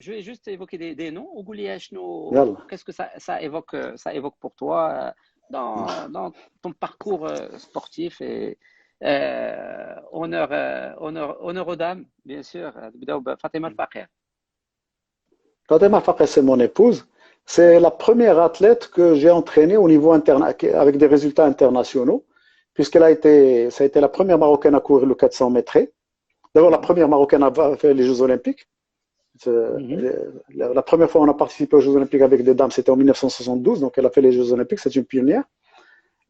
je vais juste évoquer des noms. يلا. Qu'est-ce que ça évoque pour toi dans ton parcours sportif et honneur aux dames, bien sûr. نبداو بفاطمة الفقيه. Fatima Fakr, c'est mon épouse. C'est la première athlète que j'ai entraînée au niveau avec des résultats internationaux, ça a été la première Marocaine à courir le 400 mètres. D'abord, la première Marocaine à faire les Jeux Olympiques. Mhm. La première fois qu'on a participé aux Jeux Olympiques avec des dames, c'était en 1972, donc elle a fait les Jeux Olympiques, c'est une pionnière.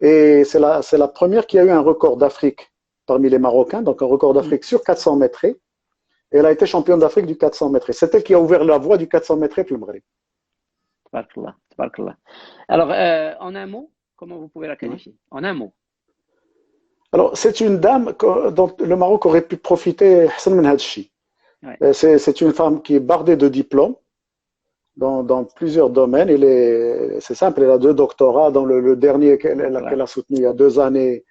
Et c'est la première qui a eu un record d'Afrique parmi les Marocains, donc un record d'Afrique sur 400 mètres. Et elle a été championne d'Afrique du 400 mètres. C'est elle qui a ouvert la voie du 400 mètres pour le Maghreb. Tabarakallah, tabarakallah. Alors, en un mot, comment vous pouvez la Ouais. qualifier? En un mot. Alors, c'est une dame dont le Maroc aurait pu profiter Hassan Menhadchi. Ouais. C'est une femme qui est bardée de diplômes dans plusieurs domaines. C'est simple, elle a 2 doctorats, dans le dernier Tabarakallah. qu'elle a soutenu il y a 2 années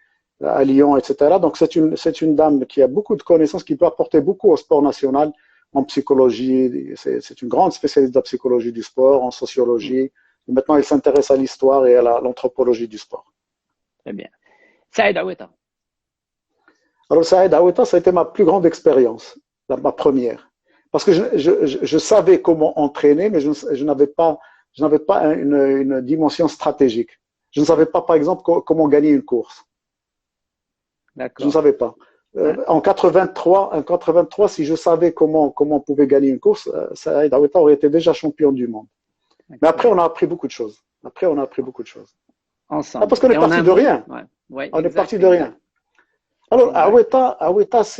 à Lyon, etc. Donc, c'est une dame qui a beaucoup de connaissances, qui peut apporter beaucoup au sport national en psychologie. C'est une grande spécialiste de la psychologie du sport, en Mm. sociologie. Et maintenant, elle s'intéresse à l'histoire et à l'anthropologie du sport. Très bien. Saïd Aoueta. Alors, Saïd Aoueta, ça a été ma plus grande expérience, ma première. Parce que je savais comment entraîner, mais je n'avais pas une dimension stratégique. Je ne savais pas, par exemple, comment gagner une course. Je ne D'accord. savais pas. Ouais. En 83, si je savais comment on pouvait gagner une course, Saïd Aoueta aurait été déjà champion du monde. Mais après, on Incroyable. a appris beaucoup de choses. Après, on a appris beaucoup de choses. Ah, Ensemble. parce qu'on est Et en parti un de mot? rien. Ouais. Ouais, On est exact, parti de exact, rien. Alors, exact. Aoueta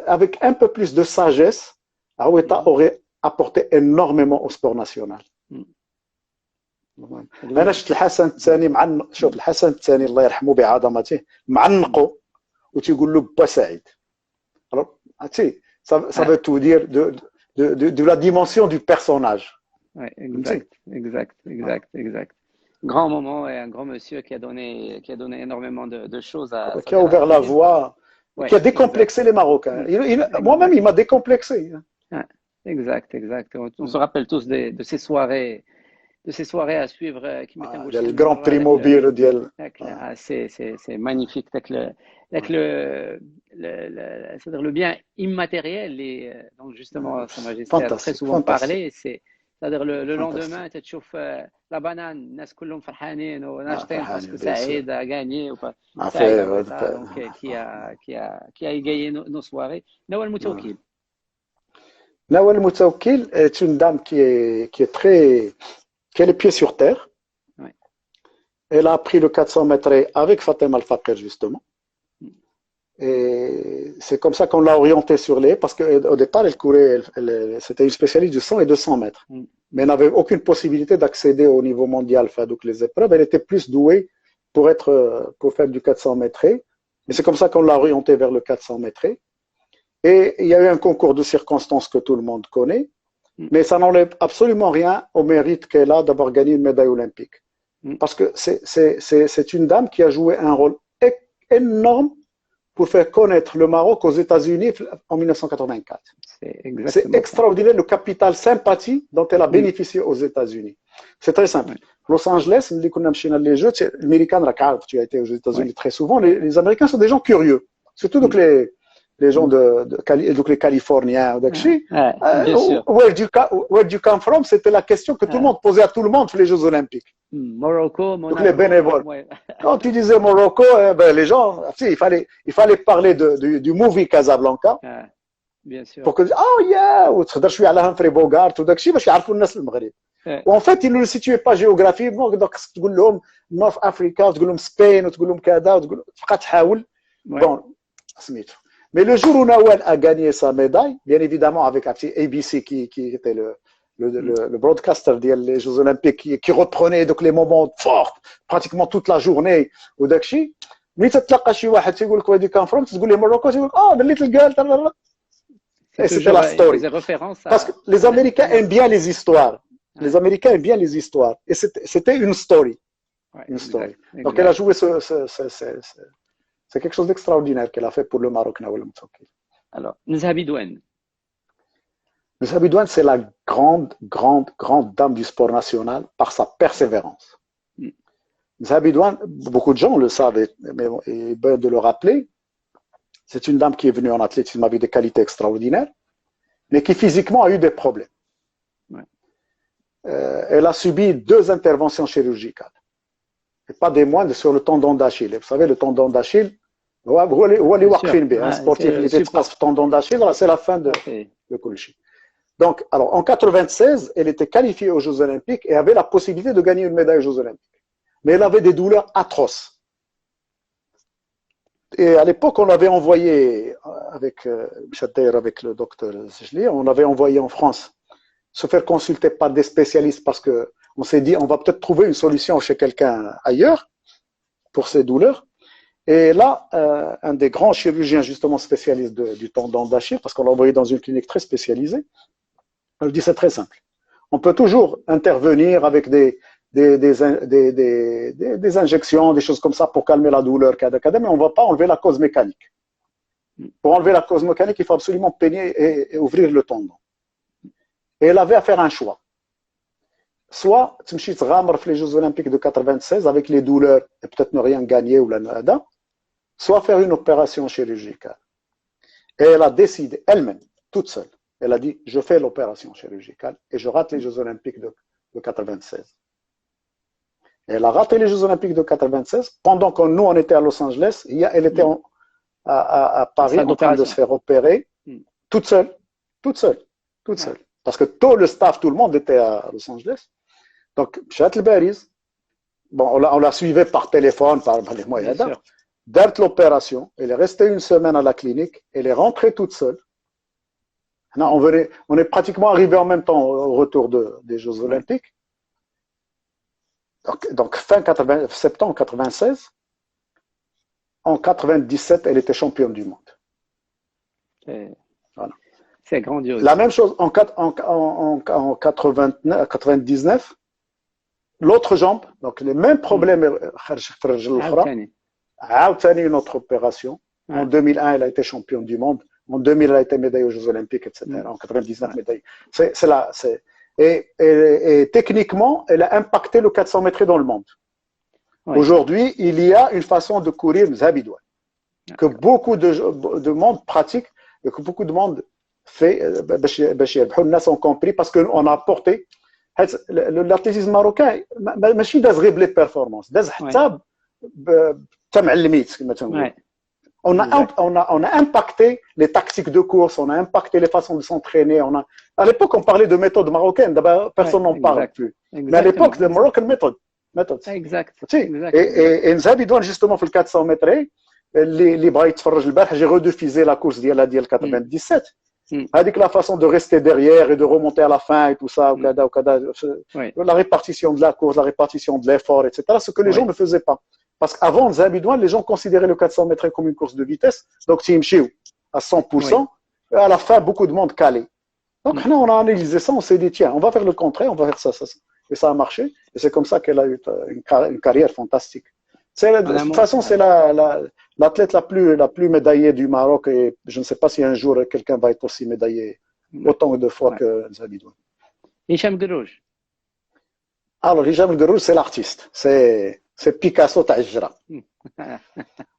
avec un peu plus de sagesse, Aoueta Mhm. aurait apporté énormément au sport national. Mm. انا شفت الحسن الثاني شوف الحسن الثاني الله يرحمه بعظمته Mm. معنقه وتيقول له با سعيد. Alors, ça Ouais, veut tout dire de la dimension du personnage. ouais, فهمتي؟ exact, exact, exact, exact. Grand moment et un grand monsieur qui a donné énormément de choses Qui a c'est-à-dire ouvert à la l'Égypte. voie, qui Ouais, a exact. décomplexé les Marocains. Mm. Moi-même, Exact. il m'a décomplexé. Ouais, exact, exact. On se rappelle tous de ces soirées à suivre qui mettaient Il y a le Mouchel Grand Marra Prix mobile. c'est magnifique. C'est-à-dire le bien immatériel et donc justement Sa Majesté a très Fantastique, souvent fantastique, parlé. C'est-à-dire le fantastique. lendemain, tu تشوف la banane, الناس كلهم فرحانين وناشطين parce Farhani, que bien sûr. Saïd a gagné ou pas. A Saïd fait, Aoueta, donc qui a égayé nos soirées. Nawal Moutaoukil. Nawal Moutaoukil est une dame qui a les pieds sur terre. Ouais. Elle a appris le 400 mètres avec Fatima Al-Fakir, justement. Et c'est comme ça qu'on l'a orientée sur parce qu'au départ, elle courait, c'était une spécialiste du 100 et 200 mètres. Mm. Mais elle n'avait aucune possibilité d'accéder au niveau mondial, donc les épreuves. Elle était plus douée pour faire du 400 mètres. Et c'est comme ça qu'on l'a orientée vers le 400 mètres. Et il y a eu un concours de circonstances que tout le monde connaît, Mm. mais ça n'enlève absolument rien au mérite qu'elle a d'avoir gagné une médaille olympique. Mm. Parce que c'est une dame qui a joué un rôle énorme pour faire connaître le Maroc aux États-Unis en 1984. C'est C'est exactement ça. extraordinaire le capital sympathie dont elle a Mm. bénéficié aux États-Unis. C'est très simple. Ouais. Los Angeles, les Jeux, l'Américain, tu as été aux Ouais. États-Unis très souvent, les Américains sont des gens curieux. Surtout donc Mm. les gens donc les Californiens. Ouais. Ouais, bien sûr. Where do you come from? C'était la question que tout le Ouais. monde posait à tout le monde pour les Jeux Olympiques. Morocco, Donc les Monaco, bénévoles. ouais. Quand tu disais Morocco, les gens, il fallait parler du movie Casablanca Ouais, bien sûr. pour que oh yeah وتقدر شويه على هامفري بوغارت وداك الشيء باش يعرفوا الناس المغرب. Ouais. وان فيت ils ne le situaient pas géographiquement donc خصك تقول لهم نورث افريكا وتقول لهم سبين وتقول لهم كذا وتقول تبقى تحاول Ouais. bon سميتو. Mais le jour où Nawal a gagné sa médaille, bien évidemment avec ABC qui était Mm. le broadcaster des Jeux Olympiques qui reprenait donc les moments forts pratiquement toute la journée وداك الشيء ملي تتلقى شي واحد تيقول لك وادي كان فروم تقول له موروكو تيقول لك اه ذا ليتل جيرل. C'est Et c'était toujours, la il story. faisait référence Parce que à les un Américains africain. aiment bien les histoires. Ouais. Les Américains aiment bien les histoires. Et c'était une story. Ouais, Une story. exact, Donc elle a exact. joué c'est quelque chose d'extraordinaire qu'elle a fait pour le Maroc, Nawal Mtoukil. Alors, Nzabi Douane. Zabidouane, c'est la grande dame du sport national par sa persévérance. Zabidouane, beaucoup de gens le savent, mais il est bien de le rappeler, c'est une dame qui est venue en athlétisme avec des qualités extraordinaires, mais qui physiquement a eu des problèmes. Ouais. Elle a subi 2 interventions chirurgicales. Et pas des moindres sur le tendon d'Achille. Vous savez, le tendon d'Achille, un sportif qui passe le tendon d'Achille, c'est la fin de Koulichi. Donc, alors, en 96, elle était qualifiée aux Jeux Olympiques et avait la possibilité de gagner une médaille aux Jeux Olympiques. Mais elle avait des douleurs atroces. Et à l'époque, on avait envoyé, avec le docteur Zjli, on avait envoyé en France se faire consulter par des spécialistes parce qu'on s'est dit, on va peut-être trouver une solution chez quelqu'un ailleurs pour ces douleurs. Et là, un des grands chirurgiens, justement spécialiste du tendon d'Achille, parce qu'on l'a envoyé dans une clinique très spécialisée, il dit c'est très simple. On peut toujours intervenir avec des injections, des choses comme ça pour calmer la douleur, mais on ne va pas enlever la cause mécanique. Pour enlever la cause mécanique, il faut absolument peigner et ouvrir le tendon. Et elle avait à faire un choix. Soit tu me chites ramar les Jeux Olympiques de 96 avec les douleurs et peut-être ne rien gagner ou la nada, soit faire une opération chirurgicale. Et elle a décidé elle-même, toute seule. Elle a dit, je fais l'opération chirurgicale et je rate les Jeux Olympiques de 96. Et elle a raté les Jeux Olympiques de 96 pendant que nous, on était à Los Angeles. Elle était à Paris en train de se faire opérer toute seule. Parce que tout le staff, tout le monde était à Los Angeles. Donc, Chat Bariz, bon, on la suivait par téléphone, par les moyens d'art. Dès l'opération, elle est restée une semaine à la clinique, elle est rentrée toute seule. On est pratiquement arrivé en même temps au retour des Jeux Olympiques. Donc fin septembre 96, en 97, elle était championne du monde. Voilà. C'est grandiose. La même chose en 99, l'autre jambe, donc les mêmes problèmes. Une autre opération. En 2001, elle a été championne du monde. En 2000, elle a été médaillée aux Jeux Olympiques, etc. En 99, médaille. Et techniquement, elle a impacté le 400 mètres dans le monde. Aujourd'hui, il y a une façon de courir Zabidouane que beaucoup de monde pratique et que beaucoup de monde fait. Les ont compris parce qu'on a apporté l'athlétisme marocain, ماشي داز غير بلي بيرفورمانس داز حتى بتمعلميت كما تنقول. On a impacté les tactiques de course, on a impacté les façons de s'entraîner. À l'époque, on parlait de méthode marocaine, d'abord personne n'en parle plus. Mais à l'époque, de Moroccan method. Exact. Et Zabidouane, justement, في 400 mètres, اللي بغا يتفرج البارح, j'ai rediffusé la course ديال 97. Avec la façon de rester derrière et de remonter à la fin et tout ça, la répartition de la course, la répartition de l'effort, etc. Ce que les gens ne faisaient pas. Parce qu'avant Zabidouane, les gens considéraient le 400 mètres comme une course de vitesse. Donc, tu y à 100%. Et à la fin, beaucoup de monde calé. Donc, on a analysé ça, on s'est dit, tiens, on va faire le contraire, on va faire ça. Et ça a marché. Et c'est comme ça qu'elle a eu une carrière fantastique. De toute façon, c'est l'athlète la plus médaillée du Maroc. Et je ne sais pas si un jour, quelqu'un va être aussi médaillé autant de fois que Zabidouane. Hicham Guerrouj. Alors, Hicham Guerrouj, c'est l'artiste. C'est Picasso Tajra.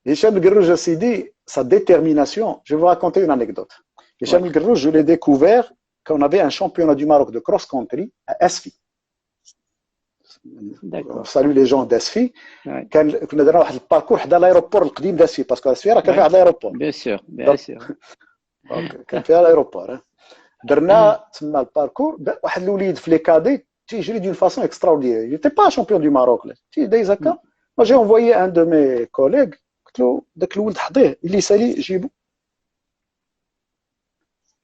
Hicham Guerrouj, j'ai dit, sa détermination. Je vais vous raconter une anecdote. Hicham Guerrouj, je l'ai découvert quand on avait un championnat du Maroc de cross-country à Esfi. On salue les gens d'Esfi. كنا درنا واحد الباركور حدا l'aéroport القديم d'Esfi parce que Esfi راه كان فيها l'aéroport. Bien sûr, bien sûr. كان فيها l'aéroport. درنا تما الباركور واحد الوليد في لي كادي تيجري d'une façon extraordinaire. Il n'était pas champion du Maroc là. دايز هكا. Moi j'ai envoyé un de mes collègues قلت له داك الولد حضيه اللي سالي جيبو.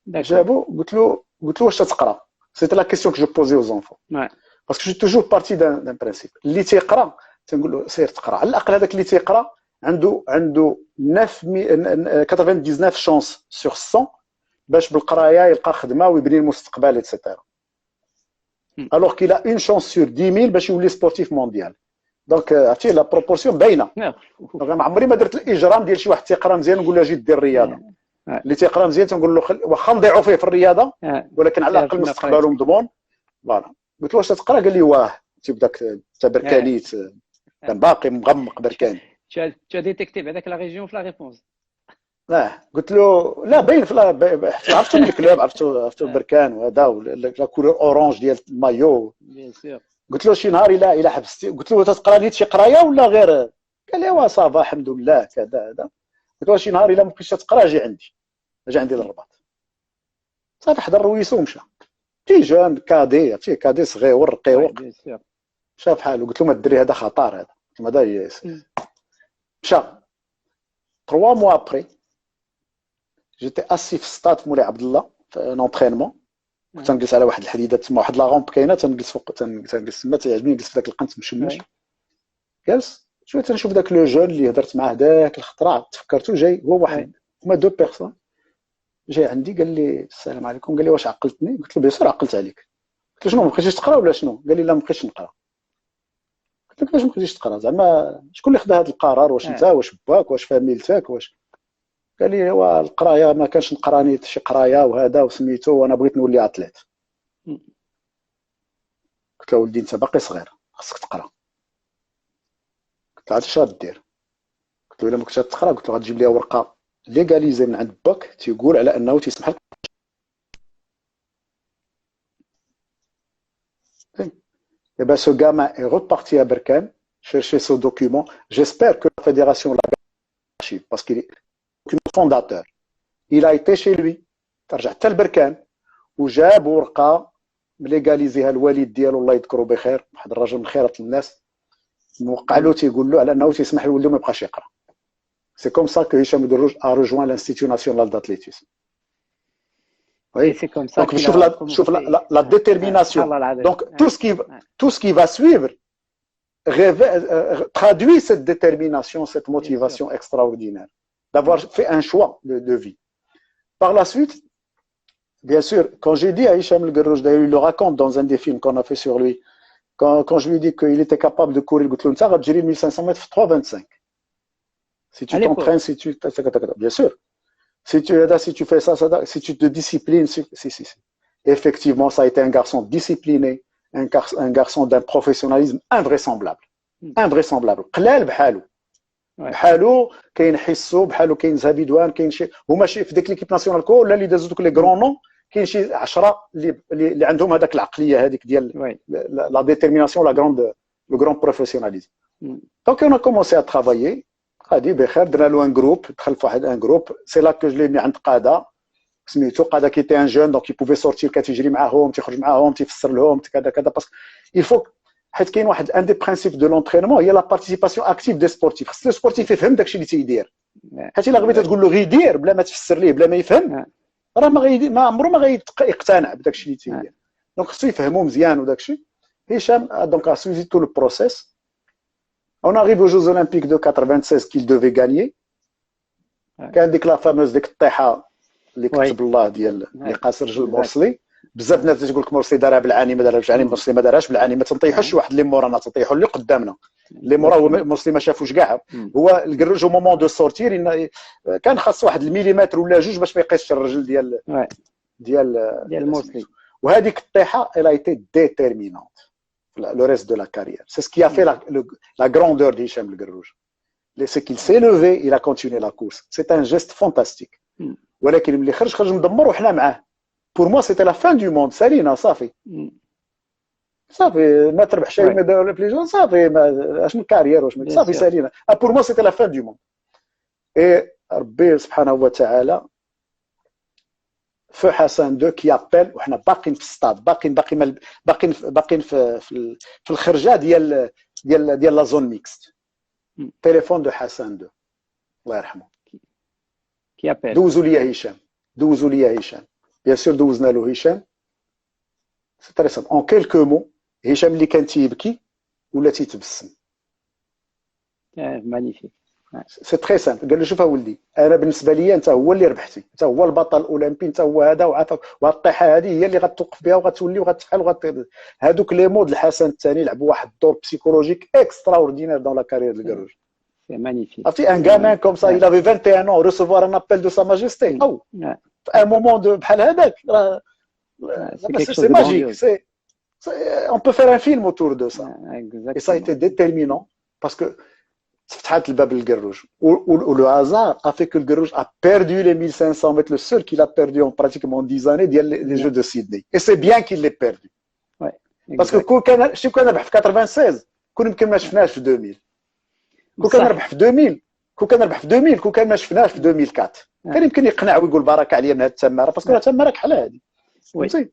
جابو قلت له واش تقرا. C'était la question que je posais aux enfants. Parce que je suis toujours parti d'un principe. اللي تيقرا تنقول له سير تقرا. على الاقل هذاك اللي تيقرا عنده 99 chance sur 100 باش بالقرايه يلقى خدمه ويبني المستقبل etc. Alors qu'il a une chance sur 10 000 باش يولي سبورتيف مونديال. دونك عرفتي لا بروبورسيون باينه. دونك ما عمري ما درت الاجرام ديال شي واحد تيقرا مزيان نقول له جي دير الرياضه. اللي تيقرا مزيان تنقول له واخا نضيعوا فيه في الرياضه ولكن على الاقل مستقبله مضمون. فوالا قلت له واش تقرا؟ قال لي واه تبداك تبركانيت كان باقي مغمق بركاني. tu as détecté بهذاك لا ريجيون في لا ريبونس. قلت له لا باين عرفتو من الكلاب، عرفتو بركان وهذا لا كولور اورانج ديال المايو بيان سور. قلت له شي نهار الا حبستي، قلت له تقرا لي شي قرايه ولا غير؟ قال لي وا صافا الحمد لله كذا هذا. قلت له شي نهار الا ما بقيتش تقرا اجي عندي للرباط. صافي حضر رويسو ومشى. تي جون كادي صغير رقيق شاف حاله. قلت له ما الدري هذا خطر، هذا هذا مشى. 3 mois après جيتي اسي في ستاد مولاي عبد الله في انونترينمون. كنت نجلس على واحد الحديده تما، واحد لا غومب كاينه، تنجلس فوق تنجلس تما، تيعجبني نجلس في ذاك القنت مشمش. جالس شويه تنشوف ذاك لو جون اللي هضرت معاه ذاك الخطره، تفكرتو جاي هو واحد هما 2 بيرسون. جاي عندي قال لي السلام عليكم، قال لي واش عقلتني؟ قلت له بيان سور عقلت عليك. قلت له شنو ما بقيتيش تقرا ولا شنو؟ قال لي لا ما بقيتش نقرا. قلت له علاش ما بقيتيش تقرا؟ زعما شكون اللي خدا هذا القرار؟ واش انت واش باك واش فاميلتك واش؟ قال لي هو القرايه ما كانش نقراني شي قرايه وهذا وسميتو وانا بغيت نولي اتليت. قلت له ولدي انت باقي صغير خصك تقرا. قلت له اش غدير؟ قلت له الا ما كنتش تقرا قلت له غتجيب لي ورقه ليغاليزي من عند باك تيقول على انه تيسمح لك. Et ben ce gamin est reparti à Berkane chercher ce document. J'espère que la fédération l'a archivé parce qu'il est le fondateur. Il a été chez lui. ترجع حتى لبركان وجاب ورقه مليغاليزيها الوالد ديالو الله يذكره بخير، واحد الرجل من خيرة الناس، موقع له تيقول له على انه تيسمح لولده ما يبقاش يقرا. سي كوم سا كو هشام الدروج ا رجوان لانستيتيو ناسيونال داتليتيسم. Oui, c'est comme ça. Donc, chauffe la détermination. Donc, tout ce qui va suivre traduit cette détermination, cette motivation extraordinaire d'avoir fait un choix de vie. Par la suite, bien sûr, quand j'ai dit à Hicham El Guerrouj, d'ailleurs, il le raconte dans un des films qu'on a fait sur lui, quand je lui ai dit qu'il était capable de courir le 1500 mètres 3,25. Si tu t'entraînes, si tu... Bien sûr. Si tu fais ça, si tu te disciplines, si. Effectivement, ça a été un garçon discipliné, un garçon d'un professionnalisme invraisemblable. Invraisemblable. قلال بحالو. بحالو كاين حسو، بحالو كاين زبيدوان، كاين شي هما شي في ديك ليكيب ناسيونال كلها اللي دازو دوك لي غرون نون، كاين شي 10 اللي عندهم هذاك العقليه هذيك ديال لا ديتيرميناسيون، لو غرون بروفيسيوناليزم. دونك اون ا كومونسي ا ترافايي غادي بخير. درنا له ان جروب، دخل في واحد ان جروب. سي لا كو جلي مي عند قاده سميتو قاده كي تي ان جون، دونك يبوفي سورتير، كتجري معاهم تيخرج معاهم تيفسر لهم كذا كذا. باسكو يفو حيت كاين واحد ان دي برينسيپ دو لونترينمون هي لا بارتيسيباسيون اكتيف دي سبورتيف. خص السبورتيف يفهم داكشي اللي تيدير، حيت الا غبيتي تقول له غير دير بلا ما تفسر ليه بلا ما يفهم، راه ما عمره ما غيقتنع بداكشي اللي تيدير. دونك خصو يفهمو مزيان. وداكشي هشام دونك ا سويفي تو لو بروسيس. On arrive aux Jeux Olympiques de 96 qu'il devait gagner. كان ديك لا فاموز ديك الطيحه اللي كتب الله ديال اللي قاس رجل مرسلي. بزاف الناس تقول لك مرسي دارها بالعاني، ما دارهاش بالعاني. مرسي ما دارهاش بالعاني. ما تنطيحوش واحد اللي مورانا، تنطيحوا اللي قدامنا. اللي مورا هو مرسي ما شافوش كاع. هو الكروج او مومون دو سورتير كان خاص واحد المليمتر ولا جوج باش ما يقيسش الرجل ديال مرسي. وهذيك الطيحه elle a été déterminante le reste de la carrière. C'est ce qui a fait la grandeur d'Hicham El Guerrouj. C'est qu'il s'est levé, il a continué la course. C'est un geste fantastique. ولكن ملي خرج مدمر وحنا معاه. Pour moi, c'était la fin du monde. سالينا صافي. صافي ما تربح شي ميدال اولمبيك صافي اش من كارير واش صافي سالينا. Pour moi, c'était la fin du monde. Et ربي سبحانه وتعالى في حسن 2 كي ابل وحنا باقيين في الستاد، باقيين في الخرجه ديال لا زون ميكست. تليفون دو حسن 2 الله يرحمه كي ابل. دوزوا لي هشام بيان سور دوزنا له هشام. سي تري سامبل اون كيلكو مو. هشام اللي كان تيبكي ولا تيتبسم. مانيفيك. سي تري سامبل. قال له شوف اولدي انا بالنسبه لي انت هو اللي ربحتي، انت هو البطل الاولمبي، انت هو هذا وعافاك، وهالطيحه هذه هي اللي غتوقف بها وغتولي وغتفعل هذوك لي مود. الحسن الثاني لعبوا واحد الدور بسيكولوجيك اكسترا اوردينير دون لا كارير ديال الكروج. C'est magnifique. عرفتي un gamin comme ça, il avait 21 ans, recevoir un appel de Sa Majesté. Oh, à un moment de بحال هذاك c'est magique. On peut faire un film autour de ça. Et ça a été déterminant parce que فتحت الباب للقروج. Le hasard a fait que le Garrouge a perdu les 1500 mètres, le seul qu'il a perdu en pratiquement 10 années, les Jeux de Sydney. Et c'est bien qu'il l'ait perdu. Parce que شي كون ربح في 96 كون يمكن ما شفناش في 2000. كون كان ربح في 2000 كون كان ما شفناش في 2004. كان يمكن يقنع ويقول بارك عليا من هذه التماره باسكو التماره كحل هذه. فهمتي؟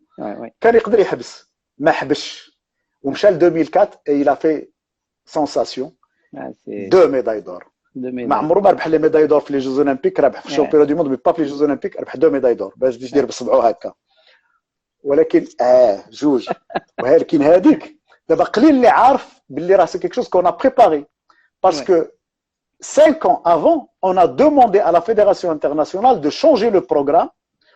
كان يقدر يحبس ما حبش ومشى ل 2004 et il a fait sensation. 2 médailles d'or. ما عمره ما ربح لي ميداي دور في لي جوز اولمبيك ربح في الشامبيون دو موند مي با في لي جوز اولمبيك ربح 2 ميداي دور باش يدير بصبعو هكا ولكن جوج ولكن هذيك دابا قليل اللي عارف باللي راه سي كيك شوز كون ا بريباري باسكو 5 ans avant on a demandé à la fédération internationale de changer le programme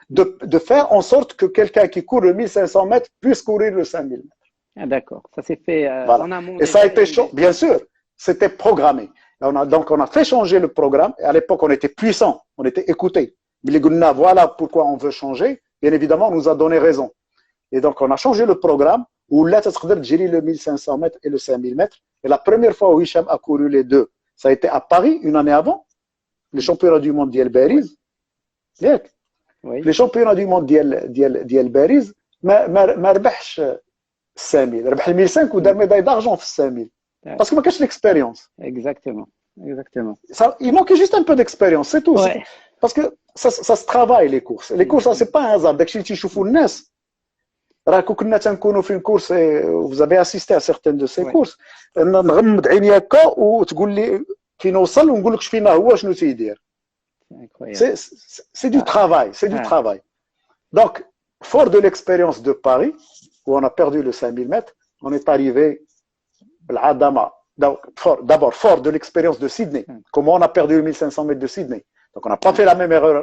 de faire en sorte que quelqu'un qui court le 1500 mètres puisse courir le 5000 mètres. D'accord, ça s'est fait en amont. Et ça a été bien sûr, c'était programmé. Donc on a fait changer le programme. Et à l'époque, on était puissant, on était écouté. Mais les Gouna, voilà pourquoi on veut changer. Bien évidemment, on nous a donné raison. Et donc on a changé le programme où là, tu as géré le 1500 mètres et le 5000 mètres. Et la première fois où Hicham a couru les deux, ça a été à Paris, une année avant, les championnats du monde d'El Bariz. Les championnats du monde d'El Bariz, ما ربحش 5000 ربح 1500 ودار médaille d'argent في 5000 parce que ما كانش l'expérience. Exactement. Ça, il manquait juste un peu d'expérience, c'est tout. Parce que ça se travaille les courses. Les courses, c'est pas un hasard. داكشي اللي تيشوفوا الناس راه كنا تنكونوا في الكورس vous avez assisté à certaines de ces courses نغمض عيني هكا وتقول لي فين وصل ونقول لك فينا هو شنو تيدير. C'est du travail, c'est du travail. Donc, fort de l'expérience de Paris, où on a perdu le 5000 mètres, on est arrivé d'abord fort de l'expérience de Sydney. Comment on a perdu le 1500 mètres de Sydney. Donc, on n'a pas fait la même erreur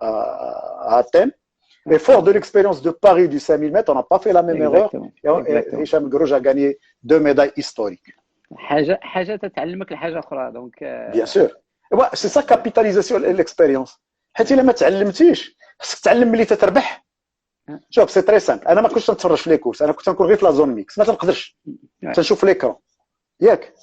à Athènes. Et fort de l'expérience de Paris du 5000 mètres, on n'a pas fait la même erreur. Et Hicham Garrouj a gagné 2 médailles historiques. Bien sûr. C'est ça, capitalisation de l'expérience. حيت الا ما تعلمتيش خصك تعلم ملي تتربح. شوف سي تري سامبل انا ما كنتش نتفرج في لي كورس انا كنت نكون غير في لا زون ميكس ما تنقدرش تنشوف ليكرون ياك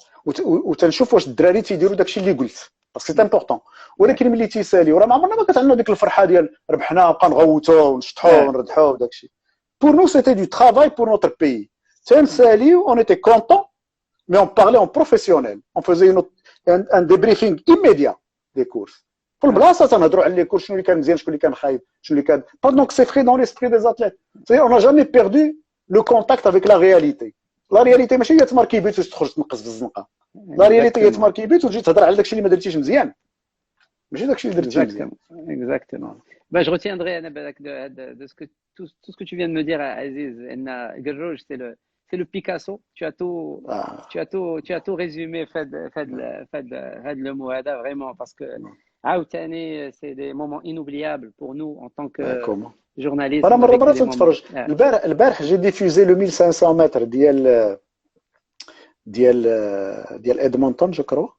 وتنشوف واش الدراري تيديروا داكشي اللي قلت باسكو سي امبورطون ولكن ملي تيساليو راه ما عمرنا ما كتعندنا ديك الفرحه ديال ربحنا نبقى نغوتوا ونشطحوا ونردحوا وداكشي. Pour nous c'était du travail pour notre pays. تنساليو on était content mais on parlait en professionnel. On faisait un débriefing immédiat des courses. في البلاصه تنهضروا على لي كورس شنو اللي كان مزيان شكون اللي كان خايب شنو اللي كان دونك سي فري دون ليسبري دي اتليت سي اون جامي بيردو لو كونتاكت افيك لا رياليتي. لا رياليتي ماشي هي تماركي بيت وتخرج تنقص في الزنقه. لا رياليتي هي تماركي بيت وتجي تهضر على داكشي اللي ما درتيش مزيان ماشي داكشي اللي درتي مزيان. Exactement. Je retiendrai de tout ce que tu viens de me dire, Aziz. Garrouj, c'est le Picasso. Tu as tout résumé. Fait le mot vraiment parce que c'est des moments inoubliables pour nous en tant que journalistes. انا مره تنتفرج البارح j'ai diffusé le 1500 mètres ديال ادمونتون je crois.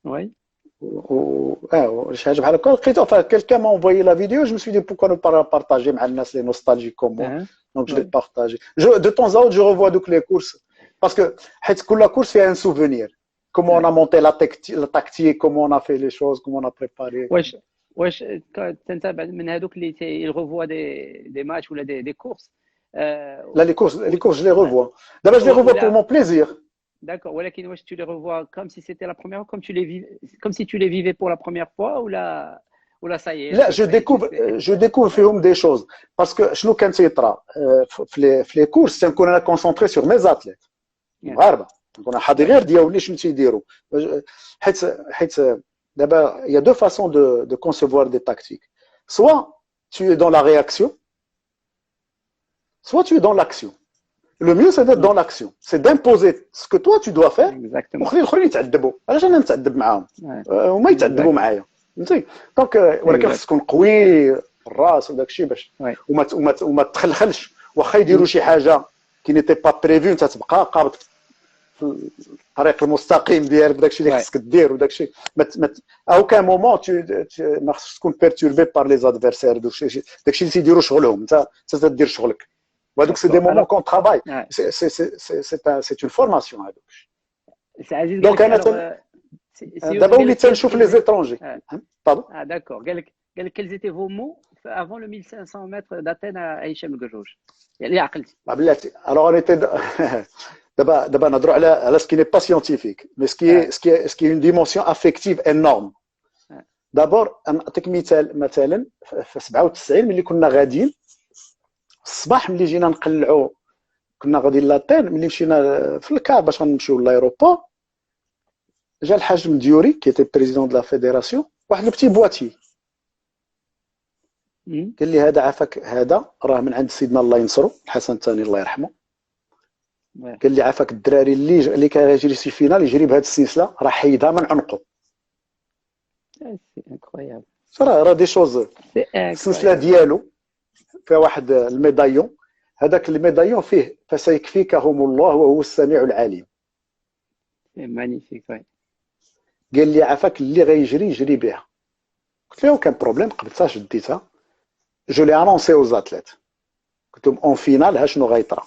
Oui. شي حاجه بحال هكا لقيت quelqu'un m'a envoyé la vidéo je me suis dit pourquoi ne pas partager مع الناس les nostalgiques comme moi. Donc je l'ai partagé. De temps à autre je revois donc les courses parce que حيت كل course fait un souvenir. Comment on a monté la tactique, comment on a fait les choses, comment on a préparé. واش تنتبع من هذوك اللي ils revoient des matchs ou des courses. Là les courses je les revois. D'abord je les revois pour mon plaisir. D'accord. ولكن واش tu les revois comme si c'était la première fois, comme si tu les vivais pour la première fois ou là ça y est. Là je découvre فيهم des choses parce que شنو كان تيطرا في les courses تنكون انا concentré sur mes athlètes. مغاربه. كنا حاضرين ديالو شنو تيديروا حيت دابا il y a deux façons de concevoir des tactiques. Soit tu es dans la réaction, soit tu es dans l'action. Le mieux c'est d'être dans l'action, c'est d'imposer ce que toi tu dois faire. وخلي الاخرين يتعذبوا علاش انا نتعذب معاهم وما يتعذبوا معايا فهمتي. دونك ولكن خصك تكون قوي الراس وداك الشيء باش وما تخلخلش واخا يديروا شي حاجه كي نيتي با بريفي انت تبقى قابض في الطريق المستقيم ديالك داكشي اللي خصك دير وداكشي او كان مومون ما خصكش تكون بيرتوربي بار لي زادفيرسير داكشي اللي تيديروا شغلهم انت تدير شغلك وهذوك سي دي مومون كون ترافاي سي اون فورماسيون هذوك دونك انا دابا وليت تنشوف لي زيترونجي d'accord قال لك quels étaient vos mots avant le 1500 mètres d'Athènes à هشام القروج اللي عقلتي بلاتي alors on était دابا نهضروا على ce qui n'est pas scientifique mais ce qui est une dimension affective énorme d'abord نعطيك مثلا في 97 ملي كنا غاديين الصباح ملي جينا نقلعوا كنا غاديين لاتين ملي مشينا في الكار باش غنمشيو لايروبور جا الحاج مديوري كي تي بريزيدون دو لا فيديراسيون واحد البتي بواتي قال لي هذا عافاك هذا راه من عند سيدنا الله ينصرو الحسن الثاني الله يرحمه قال لي عافاك الدراري اللي كان يجري شي فينال يجري بهذه السلسله راه حيدها من عنقه انكرويابل راه دي شوز السلسله ديالو فيها واحد الميدايون هذاك الميدايون فيه فسيكفيكهم الله وهو السميع العليم مانيفيك قال لي عافاك اللي غيجري يجري بها قلت له كان بروبليم قبلتها شديتها جو لي انونسي اوز اتليت قلت لهم اون فينال ها شنو غيطرا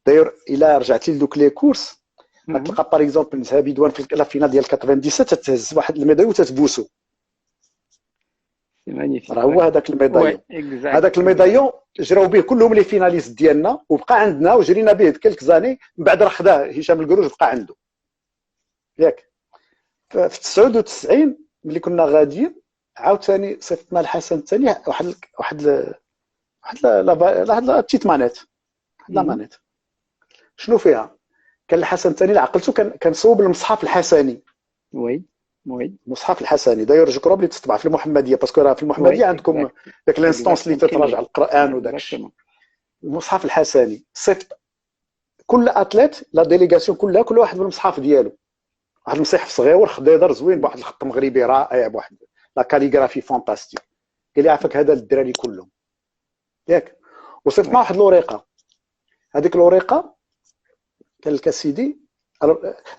داير الا رجعتي لدوك لي كورس غتلقى باغ اكزومبل نزها بدوان في لا فينال ديال 97 تتهز واحد الميدايو وتتبوسو راه هو هذاك الميدايون هذاك الميدايون جراو به كلهم لي فيناليست ديالنا وبقى عندنا وجرينا به كلك زاني من بعد راه خداه هشام القروج بقى عنده ياك في 99 ملي كنا غاديين عاوتاني صيفطنا الحسن الثاني واحد تيت مانيت لا مانيت شنو فيها كان الحسن الثاني اللي عقلته كان صوب المصحف الحسني وي المصحف الحسني داير جو كروب اللي تتبع في المحمديه باسكو راه في المحمديه عندكم داك الانستونس اللي تتراجع القران وداك الشيء المصحف الحسني صيفط كل اتليت لا ديليغاسيون كلها كل واحد بالمصحف ديالو واحد المصحف صغير خضيضر زوين بواحد الخط مغربي رائع بواحد لا كاليغرافي فانتاستيك قال لي عافاك هذا للدراري كلهم ياك وصيفطنا واحد الورقه هذيك الورقه قال لك اسيدي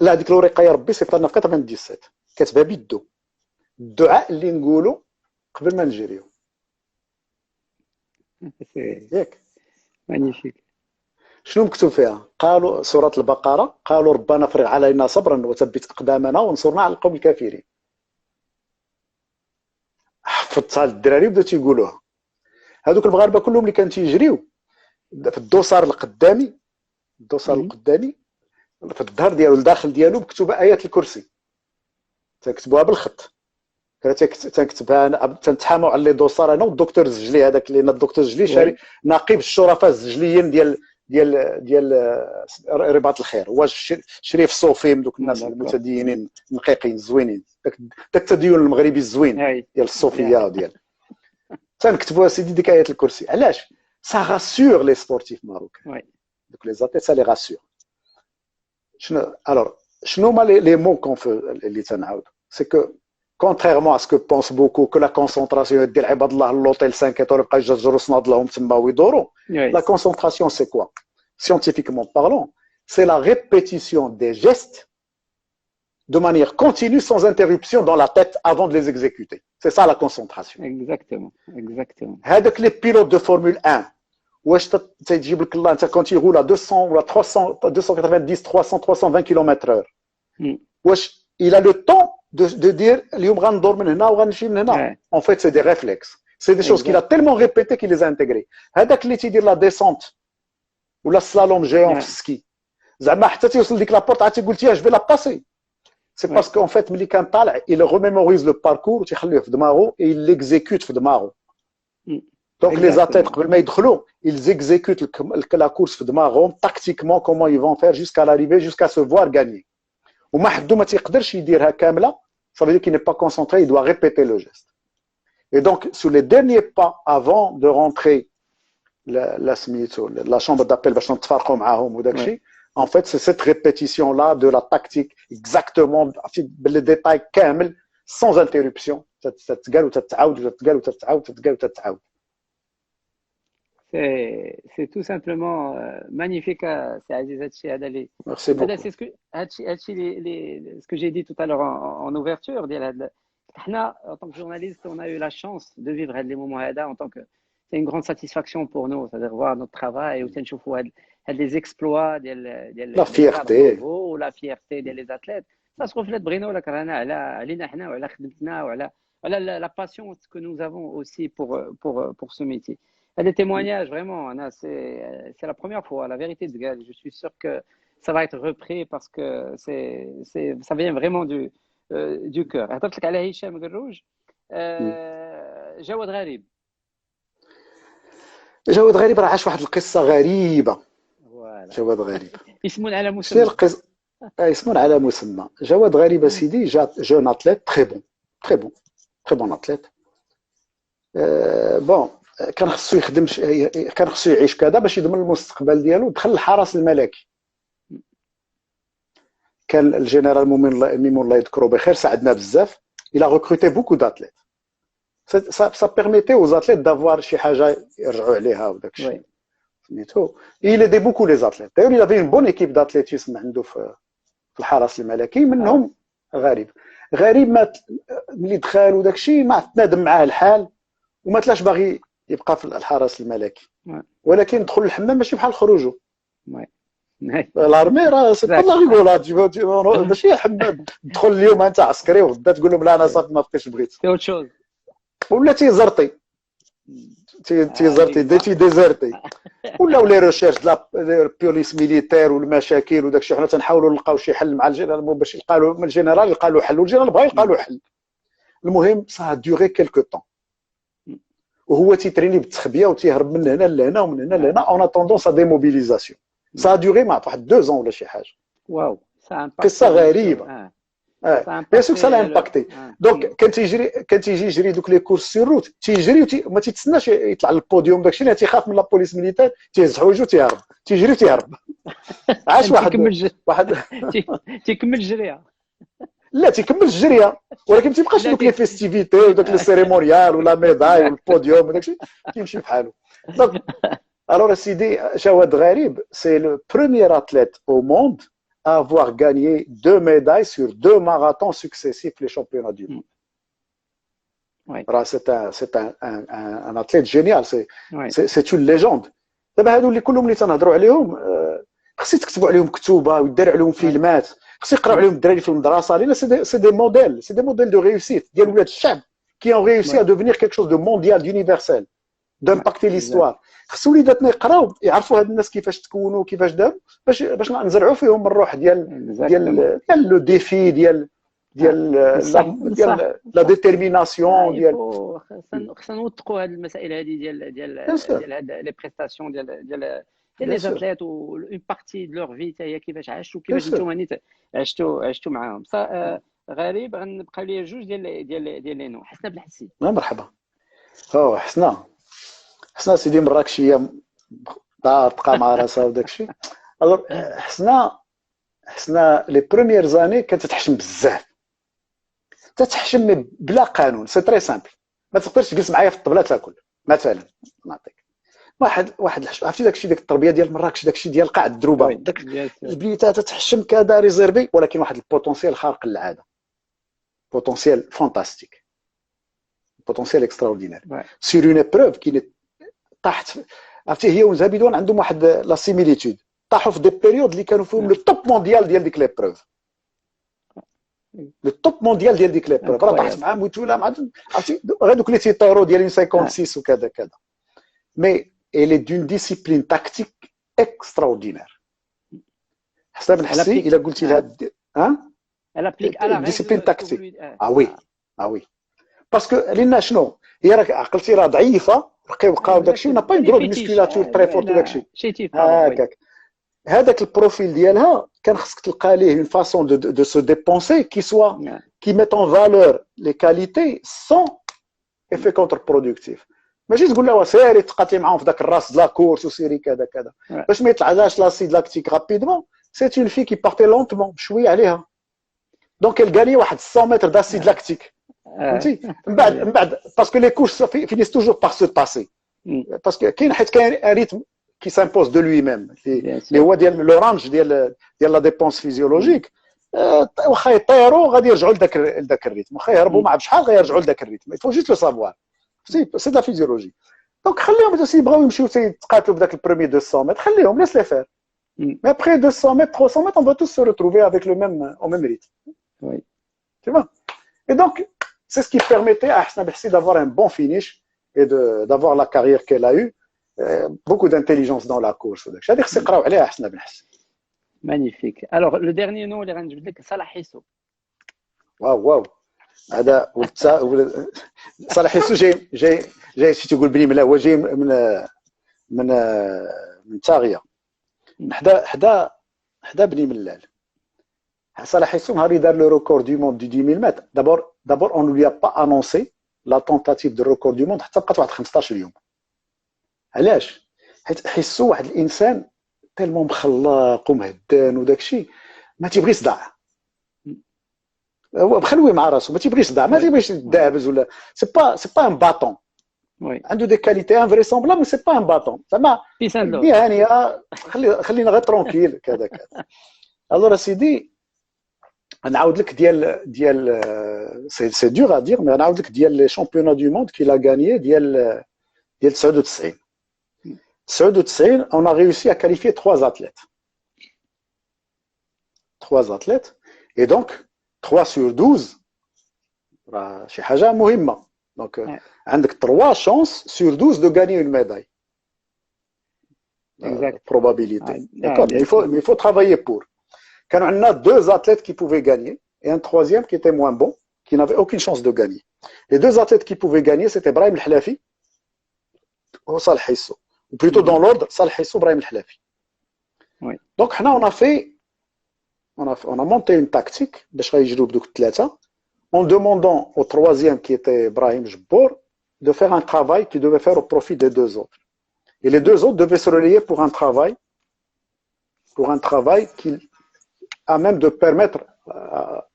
لا هذيك الورقه يا ربي صيفطنا في 97 كاتبها بيدو الدعاء اللي نقولوا قبل ما نجريو ياك مانيفيك شنو مكتوب فيها قالوا سوره البقره قالوا ربنا افرغ علينا صبرا وثبت اقدامنا وانصرنا على القوم الكافرين حفظتها للدراري بداو تيقولوها هذوك المغاربه كلهم اللي كانوا تيجريو في الدوسار القدامي في الظهر ديالو الداخل ديالو مكتوبه ايات الكرسي تكتبوها بالخط تنكتبها تنتحاموا على لي دوسار انا والدكتور الزجلي هذاك اللي الدكتور الزجلي شاري نقيب الشرفاء الزجليين ديال رباط الخير هو شريف صوفيم دوك الناس المتدينين النقيقين زوينين داك التدين المغربي الزوين ديال الصوفيه ديال تنكتبوها سيدي ديك ايات الكرسي علاش سا راسور لي سبورتيف ماروكان دوك لي زاتيت سا لي راسور شنو هما لي مون كون اللي تنعاود سي كو contrairement à ce que pensent beaucoup que la concentration ديال عباد الله لوطيل 5 ايطور يبقى يجرجروا صناد لهم تما ويدوروا la concentration c'est quoi scientifiquement parlant c'est la répétition des gestes de manière continue sans interruption dans la tête avant de les exécuter c'est ça la concentration exactement هذاك les pilotes de Formule 1 واش تجيب لك الله انت كنت يقول 200 ولا 300 290 300 320 km/h واش il a le temps de dire اليوم غندور من هنا وغنمشي من هنا en fait c'est des réflexes c'est des choses qu'il a tellement répété qu'il les a intégrées هذاك اللي تيدير لا ديسونت ولا السلالوم جيون في السكي زعما حتى تيوصل ديك لابورت عاد تيقول تيا جو في لا باسي سي باسكو en fait ملي كان طالع il remémorise le parcours وتيخليه في دماغه et il l'exécute في دماغه donc les athlètes قبل ما يدخلوا ils exécutent la course في دماغهم tactiquement comment ils vont faire jusqu'à l'arrivée jusqu'à se voir gagner وما حدو ما تيقدرش يديرها كامله ça veut dire qu'il n'est pas concentré il doit répéter le geste et donc sur les derniers pas avant de rentrer la chambre d'appel باش نتفارقوا معاهم وداك الشيء en fait c'est cette répétition là de la tactique exactement بالديتاي كامل sans interruption تتقال وتتعاود وتتقال وتتعاود تتقال وتتعاود C'est tout simplement magnifique. C'est Aziz Hatchi Adali. Merci beaucoup. C'est ce que j'ai dit tout à l'heure en ouverture. En tant que journaliste, on a eu la chance de vivre les moments en tant que c'est une grande satisfaction pour nous, c'est-à-dire voir notre travail ou des exploits La fierté. ou la fierté des athlètes. Ça se reflète Bruno la carana علينا احنا وعلى خدمتنا وعلى la passion que nous avons aussi pour ce métier. Et les témoignages, vraiment, Anna, c'est la première fois, la vérité de Gal. Je suis sûr que ça va être repris parce que ça vient vraiment du cœur. هضرت لك على هشام قروج جواد غريب. جواد غريب راه عاش واحد القصه غريبه. جواد غريب اسمون على مسمى. شنو القصه؟ اسمون على مسمى. جواد غريب سيدي جا جون اتليت تري بون اتليت. بون كان خصو يخدم كان خصو يعيش كذا باش يضمن المستقبل ديالو. دخل الحرس الملكي. كان الجنرال ميمون الله يذكرو بخير ساعدنا بزاف. il a recruté beaucoup d'athlètes. ça permettait aux athlètes d'avoir شي حاجه يرجعوا عليها وداك الشيء. سميتو il aidait beaucoup les athlètes. d'ailleurs il avait une bonne équipe d'athlétisme عنده في الحرس الملكي. منهم غريب ملي دخل وداك الشيء ما تنادم معاه الحال وما تلاش باغي يبقى في الحرس الملكي. ولكن دخل الحمام ماشي بحال خروجه. الارمي راه سي با لا ريغولاد ماشي حمام تدخل اليوم انت عسكري وغدا تقول لهم لا انا صافي ما بقيتش بغيت ولا تيزرطي ديزرتي ولا لي ريشيرش لا بوليس ميليتير والمشاكل وداك الشيء. حنا تنحاولوا نلقاو شي حل مع الجنرال باش يلقاو له من الجنرال يلقى له حل والجنرال بغا يلقى له حل. المهم سا دوري كيلكو طون وهو تيتريني بالتخبيه وتيهرب من هنا لهنا ومن هنا لهنا اون اتوندون سا ديموبيليزاسيون. Ça a duré واحد 2 ans ولا شي حاجه. واو قصه غريبه. بيان سور سا لا امباكتي. دونك كان تيجي يجري دوك لي كورس سور روت تيجري ما تيتسناش يطلع للبوديوم داكشي اللي تيخاف من لا بوليس ميليتير تيهز حوايجو تيهرب تيجري وتيهرب. عاش واحد تيكمل الجريه. لا تيكمل الجريه ولكن ما تيبقاش دوك لي فيستيفيتي وداك لي سيريمونيال ولا ميداي والبوديوم وداكشي تيمشي بحالو. دونك alors Sidi Jawad Gharib, c'est le premier athlète au monde à avoir gagné 2 médailles sur 2 marathons successifs les championnats du monde. C'est un athlète génial, c'est une légende. دابا هادو اللي كلهم اللي تنهضروا عليهم خص يتكتبوا عليهم كتوبه ويدار عليهم فيلمات خص يقراو عليهم الدراري في المدرسه لان سي دي موديل دو ريوسيت ديال ولاد الشعب qui ont réussi à devenir quelque chose de mondial, d'universel, d'impacter l'histoire. خص وليداتنا يقراو يعرفوا هاد الناس كيفاش تكونوا كيفاش داروا باش نزرعوا فيهم الروح ديال لو ديفي ديال لا ديتيرميناسيون ديال خصنا نوثقوا هاد المسائل هذه ديال لي بريستاسيون ديال لي زاتليت و اون بارتي دو لور في حتى هي كيفاش عاشوا كيفاش نتوما عشتوا معاهم. غريب غنبقى لي جوج ديال لي نو. حسنا بالحسي. مرحبا. حسنا سيدي مراكشيه تبقى مع راسها وداك الشيء. الوغ حسنا لي بروميير زاني كانت تحشم بزاف تتحشم بلا قانون. سي تري سامبل. ما تقدرش تجلس معايا في الطبله تاكل مثلا. نعطيك واحد عرفتي داك الشيء ديك التربيه ديال مراكش داك الشيء ديال قاع الدروبه داك البيتات تتحشم كذا ريزيرفي ولكن واحد البوتونسيال خارق للعاده. بوتونسيال فانتاستيك. بوتونسيال اكستراوردينير. سير اون ايبروف كي طاحت عرفتي هي وزابيدون عندهم واحد لا سيميليتود طاحوا في دي بيريود اللي كانوا فيهم لو توب مونديال ديال ديك لي بروف. لو توب مونديال ديال ديك لي بروف راه طاحت مع موتولا مع عرفتي هذوك لي تيطيرو ديال 56 وكذا كذا. مي elle est d'une discipline tactique extraordinaire. حسنا بن حسي الا قلتي لها elle applique à la discipline tactique. oui باسكو لينا شنو هي راك عقلتي راه ضعيفه بقاو داكشي نا با نديرو المسكولاتور تري فورت داكشي هكاك. هذاك البروفيل ديالها كان خصك تلقى ليه اون فاسون دو سو ديبونسي كي سوا كي ميت اون فالور لي كاليتي سون افي كونتر برودكتيف. ماشي تقول لها سيري تقاتلي معاهم في ذاك الراس لا كورس وسيري كذا كذا باش ما يطلعلاش لاسيد لاكتيك رابيدمون. سي اون في كي بارتي لونتمون بشويه عليها. دونك الكاني واحد 100 متر داسيد لاكتيك فهمتي. من بعد باسكو لي كورس فينيس توجور بار سو باسي. باسكو حيت كاين ريتم qui s'impose de lui-même Bien اللي sûr. هو ديال لو رانج ديال لا ديبونس فيزيولوجيك. واخا يطيروا غادي يرجعوا لذاك الريتم، واخا يهربوا مع بشحال غيرجعوا لذاك الريتم. il faut juste le savoir. سي دا فيزيولوجي. دونك خليهم يبغاو يمشيو يتقاتلوا بداك البروميي 200 متر، خليهم laisse les faire. Mais après 200 mètres, 300 mètres, on va tous se retrouver avec au même rythme. Oui. Tu vois? Et donc, c'est ce qui permettait à Hassan Bessi d'avoir un bon finish et d'avoir la carrière qu'elle a eue. Beaucoup d'intelligence dans la course. C'est-à-dire c'est قراو عليها Hassan Bessi. Magnifique. Alors, le dernier nom, اللي غنجبد لك Salah Hissou. واو هذا صالح حسو جاي شي تقول بني ملا، هو جاي من تاغيه حدا بني ملال. صالح حسو نهار دار لو ريكورد دو موند دو 10000 متر، d'abord on ne lui a pas annoncé la tentative de record du monde حتى بقات واحد 15 يوم. علاش؟ حيت حسو واحد الانسان تالمون مخلق ومهدان وداك الشيء ما تيبغي صداع. هو مخلوي مع راسو، ما تيبغيش صداع، ما تيبغيش يدابز ولا سي با ان باتون. عنده دي كاليتي انفريسومبلابل، سي با ان باتون زعما هانيه. خلينا غير ترونكيل كذا. الوغ سيدي نعاود لك ديال سي دور ا دير، مي نعاود لك ديال لي شامبيونات دو موند كي لا غانيي ديال 99. 99 on a réussi à qualifier 3 athlètes. Et donc 3 sur 12 شي حاجه مهمه. Donc عندك 3 chances sur 12 de gagner une médaille. Probabilité. D'accord, mais il faut travailler pour. Quand on a 2 athlètes qui pouvaient gagner et un troisième qui était moins bon, qui n'avait aucune chance de gagner. Les 2 athlètes qui pouvaient gagner, c'était Brahim El-Hlafi ou Salah Hissou. Ou plutôt dans l'ordre, Salah Hissou, Brahim El-Hlafi. Donc on a monté une tactique en demandant au troisième qui était Brahim Jbour de faire un travail qu'il devait faire au profit des 2 autres. Et les 2 autres devaient se relayer pour un travail qui à même de permettre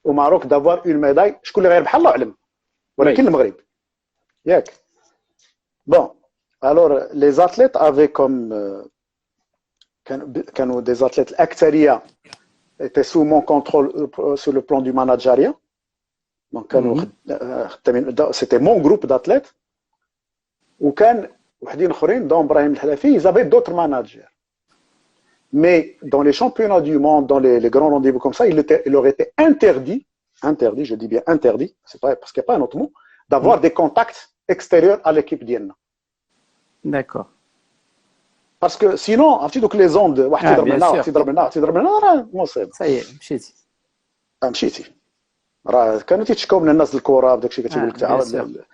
au Maroc d'avoir une médaille. Je connais غير بحال الله علم ولكن المغرب ياك. Bon, alors les athlètes avaient comme كانوا des athlètes الأكثرية étaient sous mon contrôle sur le plan du managériat. Donc c'était mon groupe d'athlètes. وكان وحدين اخرين dont Brahim El-Hlafi, ils avaient d'autres managers. Mais dans les championnats du monde, dans les grands rendez-vous comme ça, il leur était interdit, je dis bien interdit, c'est pas parce qu'il n'y a pas un autre mot, d'avoir des contacts extérieurs à l'équipe d'Ienna. D'accord. Parce que sinon, donc les ondes, ça y est, مشيتي. راه كانوا تيتشكاو من الناس الكره بداك الشيء كتقول لك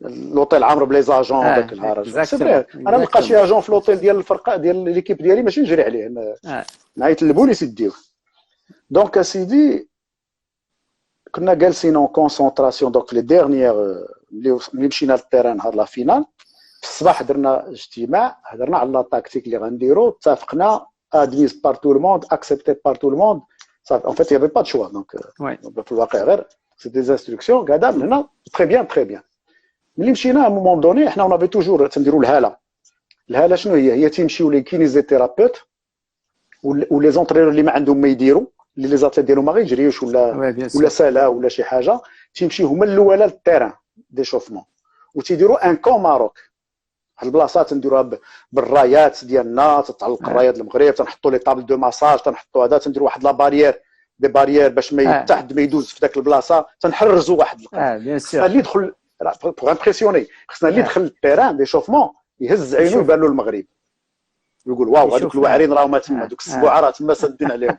لوطيل عامر بلي زاجون داك الهرج. سي فري انا نلقى شي اجون في لوطيل ديال الفرقه ديال ليكيب ديالي ماشي نجري عليه، نعيط للبوليس يديوه. دونك اسيدي كنا جالسين اون كونسونطراسيون. دونك لي ديرنيير اللي مشينا للتيران نهار لا فينال، في الصباح درنا اجتماع هضرنا على لا تاكتيك اللي غنديرو، اتفقنا ادميز بار تو لو موند، اكسبتي بار تو لو موند. En fait, il n'y avait pas de choix. Donc, c'est des instructions. Gada, maintenant, très bien. Mais à un moment donné, on avait toujours الهالة. الهالة شنو هي تيمشيو لي كينيزيثيرابيوت ou les entraîneurs اللي ما عندهم ما يديروا، اللي les athlètes ديالهم ما غيجريوش ولا سالا ولا شي حاجه، تيمشيو هما الاولى للتيران ديشوفمون وتيديروا ان كون ماروك. واحد البلاصه تنديروها بالرايات ديالنا، تتعلق الرايات المغرب، تنحطوا لي طابل دو ماساج، تنحطوا هذا، تنديروا واحد لا بارير دي بارير باش ما حد ما يدوز في ذاك البلاصه، تنحرزوا واحد بيان سور. اللي يدخل بوغ امبرسيوني، خصنا اللي يدخل التيران ديشوفمون يهز عينو يبان له المغرب، يقول واو هذوك الواعرين راهما تما، هذوك السبوعه راه تما سادين عليهم.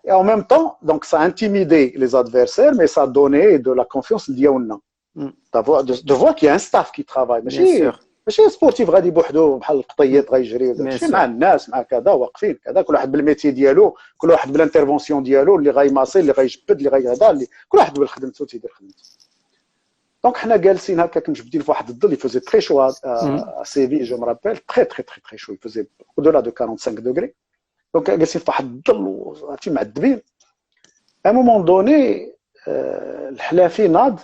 Et en même temps, donc ça intimidait les adversaires, mais ça donnait de la confiance ديالنا. De voir qu'il y a un staff qui travaille. ماشي سبورتيف غادي بوحدو بحال القطيط غيجري، ماشي مع الناس مع كذا واقفين كذا، كل واحد بالميتي ديالو، كل واحد بالانترفونسيون ديالو، اللي غيماصي اللي غيجبد اللي غيهضر، اللي كل واحد بالخدمته تيدير خدمته. دونك حنا جالسين هكاك مجبدين في واحد الظل، يفوزي تري شو à Séville, je me rappelle, très chaud, il faisait au-delà de 45 degrés. Donc جالسين في واحد الظل وعرفتي معذبين. à un moment donné الحلافي ناض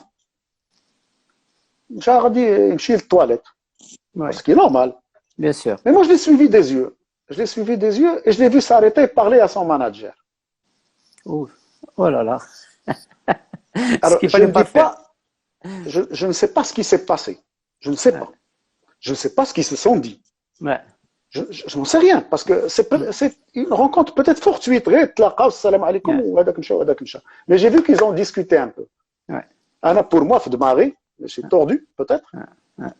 مشى غادي يمشي للطواليت، Ouais, ce qui est normal. bien sûr. Mais moi, je l'ai suivi des yeux. Je l'ai suivi des yeux et je l'ai vu s'arrêter et parler à son manager. Ouf. Oh là là. Ce Alors, qu'il je fallait ne pas dis faire. pas, je ne sais pas ce qui s'est passé. Je ne sais Ouais, pas. Je ne sais pas ce qu'ils se sont dit. ouais. Je n'en sais rien parce que c'est une rencontre peut-être fortuite. Salam alaikum, Ouais, mais j'ai vu qu'ils ont discuté un peu. ouais, Anna, pour moi, في دماغي, je suis tordu peut-être. ouais, ouais.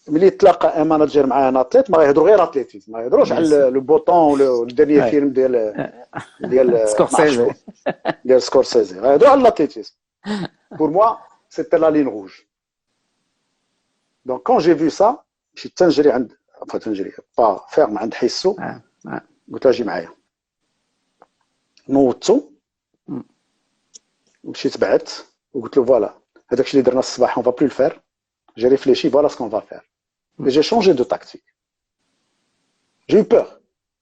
ملي تلاقى ان ماناجر مع ان اتليت ما يهضروا غير اتليتيزم ما يهضروش Bien على sûr. لو بوطون ولا الدنيا Ouais. فيلم ديال ما عرف Scorsese. شكون ديال سكورسيزي يهضروا على الاتليتيزم. Pour moi, c'était la ligne rouge. Donc quand j'ai vu ça, مشيت تنجري عند تنجري با فيرم عند حيسو Ouais, ouais. قلت له اجي معايا نوضتو Mm. مشيت بعت وقلت له فوالا هذاك الشيء اللي درنا الصباح on va plus le faire. J'ai réfléchi, voilà ce qu'on va faire. Et j'ai changé de tactique. J'ai eu peur.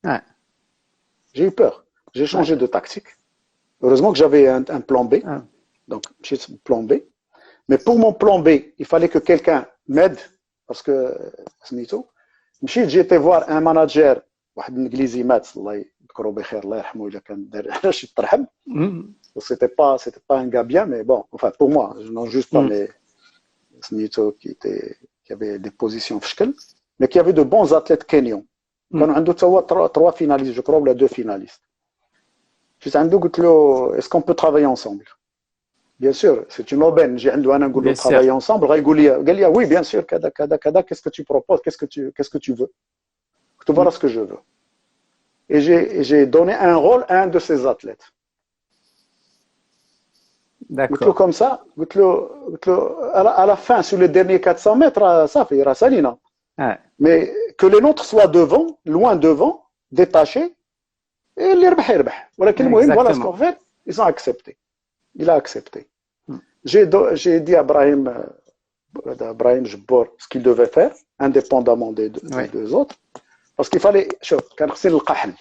Ouais, J'ai eu peur. J'ai changé ouais. de tactique. Heureusement que j'avais un plan B. Ah, Donc, j'ai plan B. Mais pour mon plan B, il fallait que quelqu'un m'aide. Parce que, j'ai été voir un manager, واحد الانجليزي مات الله يذكره بخير الله يرحمه اذا كان دار شي ترحم. mm, C'était pas un gars bien, mais bon, enfin pour moi, je n'en juge pas, mm, mais qui avait des positions fchkel, mais qui avait de bons athlètes kenyans. كانوا mm. عنده توا 3 finalistes, je crois, ou 2 finalistes. جيت عنده قلت له est-ce qu'on peut travailler ensemble? Bien sûr, c'est une aubaine. نجي عنده انا نقول له Bien sûr. travailler ensemble, غايقول لي قال لي oui, bien sûr, كذا كذا كذا, qu'est-ce que tu proposes, qu'est-ce que tu veux? قلت له voilà ce que je veux. Et j'ai donné un rôle à un de ces athlètes. قلت له D'accord. comme ça, قلت له à la fin sur les derniers 400 mètres صافي راه سالينا. Ouais, Mais que les nôtres soient devant, loin devant, détachés, et اللي يربح يربح. ولكن المهم voilà ce qu'on exactement. fait, ils ont accepté. Il a accepté. Mm. J'ai dit à Brahim Jabbour ce qu'il devait faire, indépendamment des Ouais, deux autres, parce qu'il fallait, شوف كان خصني نلقى حل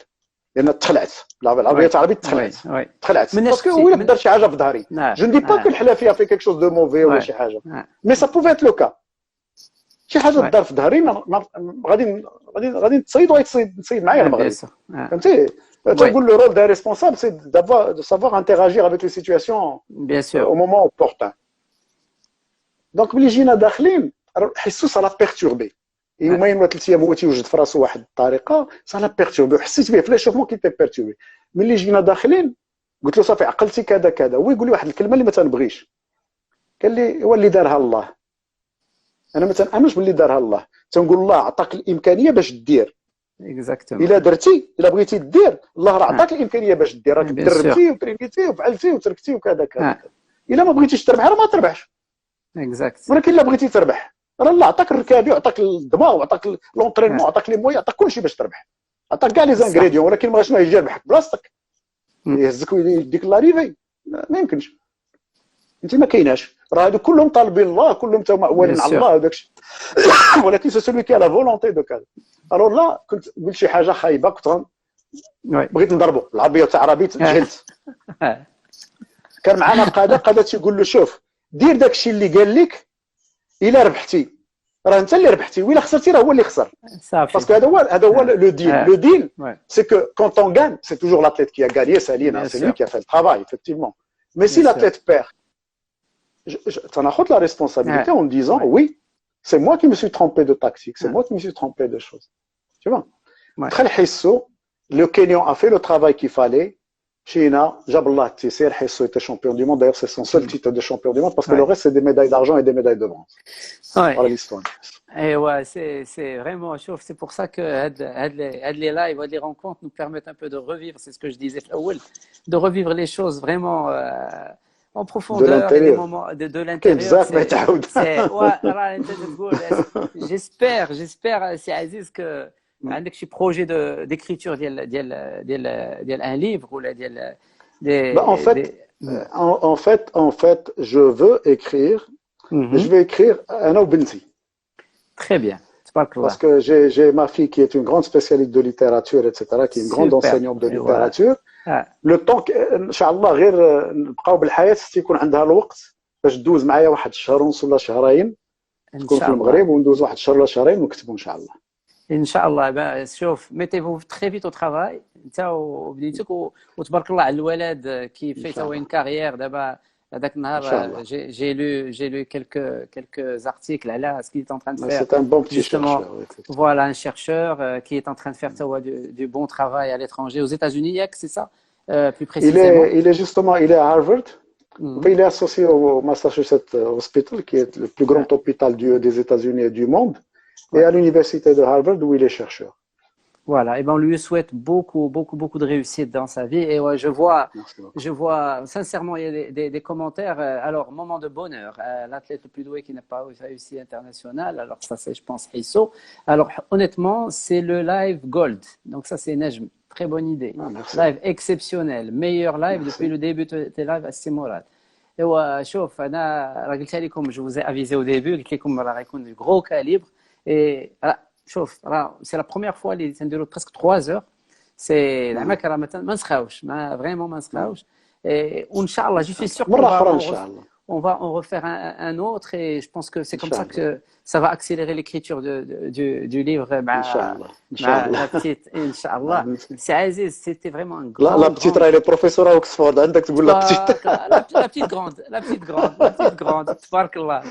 لان تخلعت بالعربيه ouais, العربيه ouais, ouais. تخلعت من باسكو نفسي هو اللي من دار شي حاجه في ظهري. ouais, Je ne dis pas que ouais, الحلافيه a fait quelque chose de mauvais ولا ouais, شي حاجه, ouais, mais ça pouvait être le cas. شي حاجه ouais. تدار في ظهري غادي تصيد ويتصيد معايا Ouais, bien المغرب. sûr. Ouais, فهمتي ouais, تقول le rôle d'un responsable c'est de savoir interagir avec les situations bien au sûr. moment opportun. دونك ملي جينا داخلين حسو صا لا بيرتوربي Ouais, يومين ولا 3 ايام هو تيوجد في راسو واحد الطريقه صا لا بيرتوربي وحسيت به في لاشوفمون كي تي بيرتوربي. ملي جينا داخلين قلت له صافي عقلتي كذا كذا, هو يقول لي واحد الكلمه اللي ما تنبغيش, قال لي هو اللي دارها الله. انا ما تنامنش باللي دارها الله, تنقول الله عطاك الامكانيه باش دير, exactement. الا بغيتي دير الله راه Ouais, عطاك الامكانيه باش دير, راك bien sûr. دربتي وترينيتي وفعلتي وتركتي وكذا كذا. Ouais, الا ما بغيتيش تربح راه ما تربحش, exact. ولكن الا بغيتي تربح راه الله عطاك الركابي وعطاك الدماغ وعطاك لونطرينمون Ouais, وعطاك لي موي, عطاك كلشي باش تربح, عطاك كاع لي صح. زانغريديون, ولكن ما شنو يجي يربحك بلاصتك Mm. يهزك ويديك لاريفي. ما يمكنش, انت ما كايناش, راه هادو كلهم طالبين الله, كلهم تا معولين Bien على sûr. الله هذاك الشيء. ولكن سو سولوي كي لا فولونتي دو كذا. الوغ لا كنت قلت شي حاجه خايبه, كنت Ouais. بغيت نضربو العربيه تاع عربي جهلت. Ouais, كان معنا قاده تيقول له شوف دير داك الشيء اللي قال لك, الا ربحتي راه انت اللي ربحتي, وإلا خسرتي راه هو اللي خسر. صافي. باسكو هذا هو لو ديل. لو ديل Ouais, c'est que quand on gagne, c'est toujours l'athlète qui a gagné, Saline, bien c'est sûr. lui qui a fait le travail, effectivement. Mais si Bien sûr. l'athlète perd, t'en as la responsabilité en disant Ouais. oui, c'est moi qui me suis trompé de tactique, c'est Ouais. moi qui me suis trompé de choses. Tu vois? Ouais. Très Hisso, le Kenyan a fait le travail qu'il fallait. China, Jaballah Tissir, Hisso était champion du monde. D'ailleurs, c'est son seul titre de champion du monde parce que Ouais. le reste, c'est des médailles d'argent et des médailles de bronze. Ouais. Voilà l'histoire. Et ouais, c'est vraiment, c'est pour ça que les lives, les rencontres nous permettent un peu de revivre, c'est ce que je disais, de revivre les choses vraiment en profondeur, et des moments de l'intérieur. J'espère, c'est Aziz, que عندك شي projet d'écriture ديال un livre ou en fait, je veux écrire. Je vais écrire Ana ou Binti. Très bien. Parce que j'ai ma fille qui est une grande spécialiste de littérature, etc., qui est une grande enseignante de littérature. Le temps إن شاء الله غير نبقاو بالحياة يكون عندها الوقت باش تدوز معايا واحد الشهر ونص ولا شهرين ان تكون في شاء الله. المغرب وندوز واحد الشهر ولا شهرين ونكتبوا ان شاء الله. ان شاء الله. شوف mettez-vous très vite au travail انت وبنيتك وتبارك الله على الولد كي في تو ان كارير دابا. هذاك النهار j'ai lu quelques articles على ce qu'il est en train de faire. C'est un bon petit Justement, chercheur. voilà un chercheur qui est en train de faire du bon travail à l'étranger aux États-Unis, c'est ça plus précisément. Il est justement il est à Harvard. Il est associé au Massachusetts Hospital qui est le plus grand hôpital des États-Unis et du monde. Et à l'université de Harvard où il est chercheur. Voilà, et ben on lui souhaite beaucoup de réussite dans sa vie. Et ouais, je vois sincèrement, il y a des commentaires. Alors, moment de bonheur, l'athlète le plus doué qui n'a pas réussi international. Alors, ça, c'est, je pense, Hisso. Alors, honnêtement, c'est le live Gold. Donc, ça, c'est Nejm. Très bonne idée. Live exceptionnel. Meilleur live depuis le début de tes lives à Simorad. Et ouais, شوف أنا قلت لكم, je vous ai avisé au début, قلت لكم راه غيكون du gros calibre. Et شوف c'est la première fois اللي تنديروا presque 3 heures. C'est زعما راه ما نسخاوش, vraiment ما نسخاوش. Et وإن شاء الله, je suis sûr qu'on va en refaire un autre, et je pense que c'est comme ça que ça va accélérer l'écriture du livre. La petite, Inch'Allah. C'est Aziz, c'était vraiment un grand. La petite, elle est professeure à Oxford, عندك تقول la petite. La petite grande, تبارك الله.